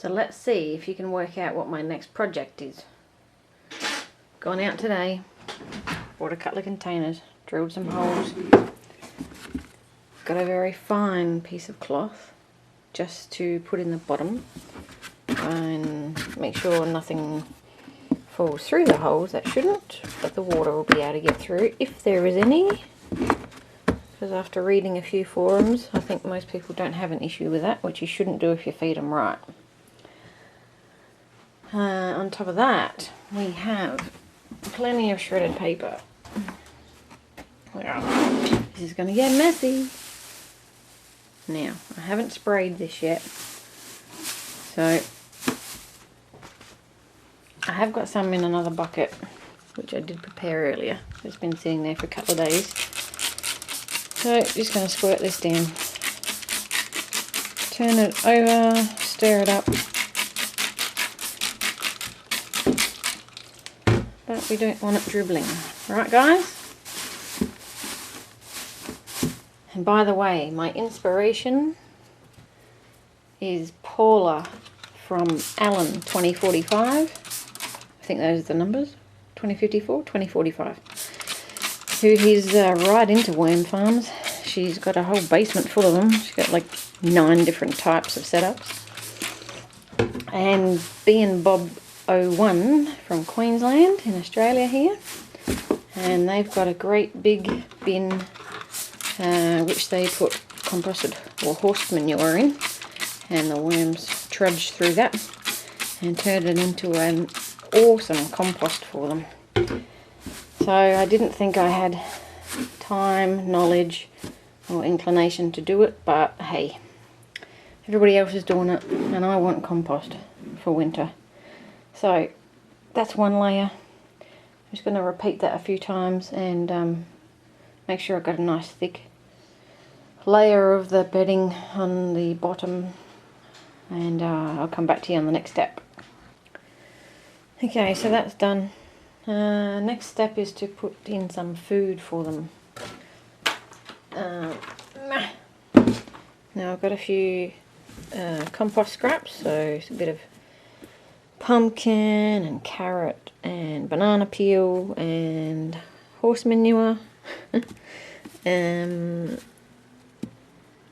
So let's see if you can work out what my next project is. Gone out today, bought a couple of containers, drilled some holes, got a very fine piece of cloth just to put in the bottom and make sure nothing falls through the holes that shouldn't, but the water will be able to get through if there is any. Because after reading a few forums, I think most people don't have an issue with that, which you shouldn't do if you feed them right. On top of that, we have plenty of shredded paper. This is going to get messy. Now, I haven't sprayed this yet, so I have got some in another bucket, which I did prepare earlier. It's been sitting there for a couple of days. So, just going to squirt this down. Turn it over, stir it up. But we don't want it dribbling. Right, guys? And by the way, my inspiration is Paula from Allen2045. I think those are the numbers. 2054, 2045. Who is right into worm farms. She's got a whole basement full of them. She's got like 9 different types of setups. And Bnbob01 from Queensland in Australia here. And they've got a great big bin which they put composted or horse manure in, and the worms trudge through that and turn it into an awesome compost for them. So I didn't think I had time, knowledge or inclination to do it, but hey, everybody else is doing it and I want compost for winter. So that's one layer. I'm just going to repeat that a few times and make sure I've got a nice thick layer of the bedding on the bottom, and I'll come back to you on the next step. Okay, so that's done. Next step is to put in some food for them. Now I've got a few compost scraps, so it's a bit of pumpkin and carrot and banana peel and horse manure.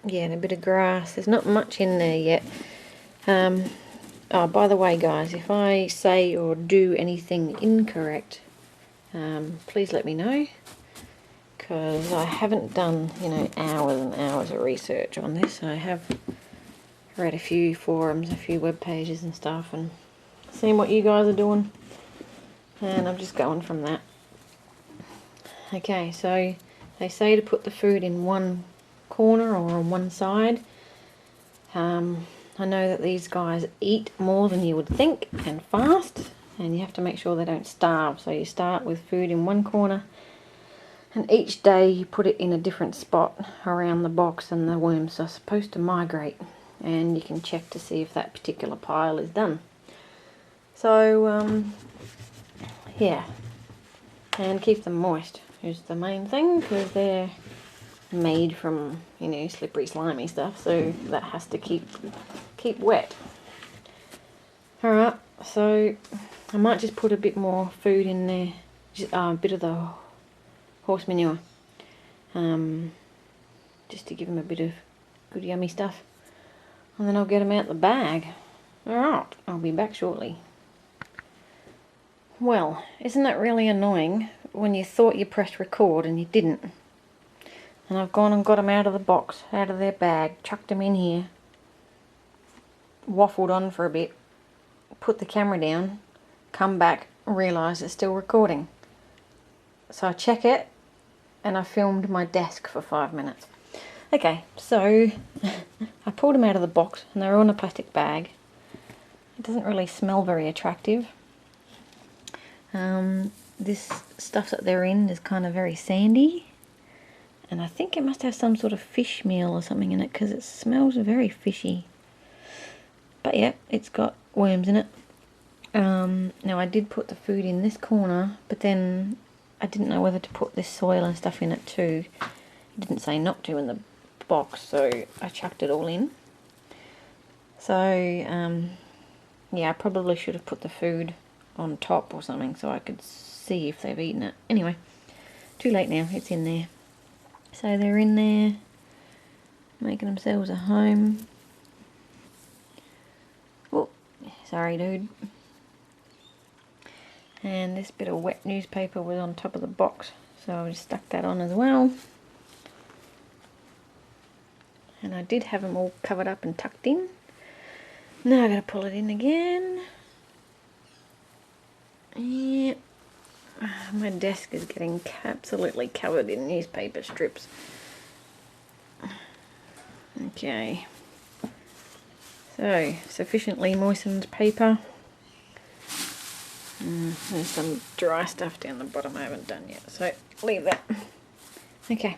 Yeah, and a bit of grass. There's not much in there yet. Oh, by the way, guys, if I say or do anything incorrect, please let me know, because I haven't done, hours and hours of research on this. I have read a few forums, a few web pages and stuff, and seen what you guys are doing, and I'm just going from that. Okay, so they say to put the food in one corner or on one side. I know that these guys eat more than you would think and fast, and you have to make sure they don't starve. So you start with food in one corner, and each day you put it in a different spot around the box, and the worms are supposed to migrate, and you can check to see if that particular pile is done. So yeah, and keep them moist is the main thing, because they're made from, slippery, slimy stuff, so that has to keep wet. Alright, so I might just put a bit more food in there, just, a bit of the horse manure, just to give them a bit of good yummy stuff, and then I'll get them out the bag. Alright, I'll be back shortly. Well, isn't that really annoying when you thought you pressed record and you didn't? And I've gone and got them out of the box, out of their bag, chucked them in here, waffled on for a bit, put the camera down, come back, realise it's still recording. So I check it, and I filmed my desk for 5 minutes. Okay, so I pulled them out of the box, and they're all in a plastic bag. It doesn't really smell very attractive. This stuff that they're in is kind of very sandy. And I think it must have some sort of fish meal or something in it, because it smells very fishy. But yeah, it's got worms in it. Now I did put the food in this corner, but then I didn't know whether to put this soil and stuff in it too. It didn't say not to in the box, so I chucked it all in. So Yeah, I probably should have put the food on top or something so I could see if they've eaten it. Anyway, too late now, it's in there. So they're in there, making themselves a home. Oh, sorry dude. And this bit of wet newspaper was on top of the box, so I just stuck that on as well. And I did have them all covered up and tucked in. Now I'm going to pull it in again. Yeah. My desk is getting absolutely covered in newspaper strips. Okay. So, sufficiently moistened paper. There's some dry stuff down the bottom I haven't done yet, so leave that. Okay.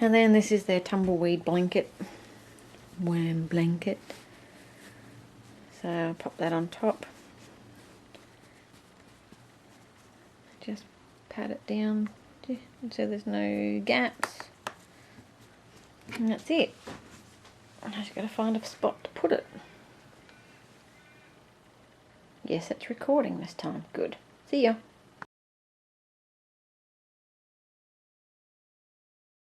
And then this is their tumbleweed blanket. Worm blanket. So I'll pop that on top. Just pat it down so there's no gaps. And that's it. I just got to find a spot to put it. Yes, it's recording this time. Good. See ya.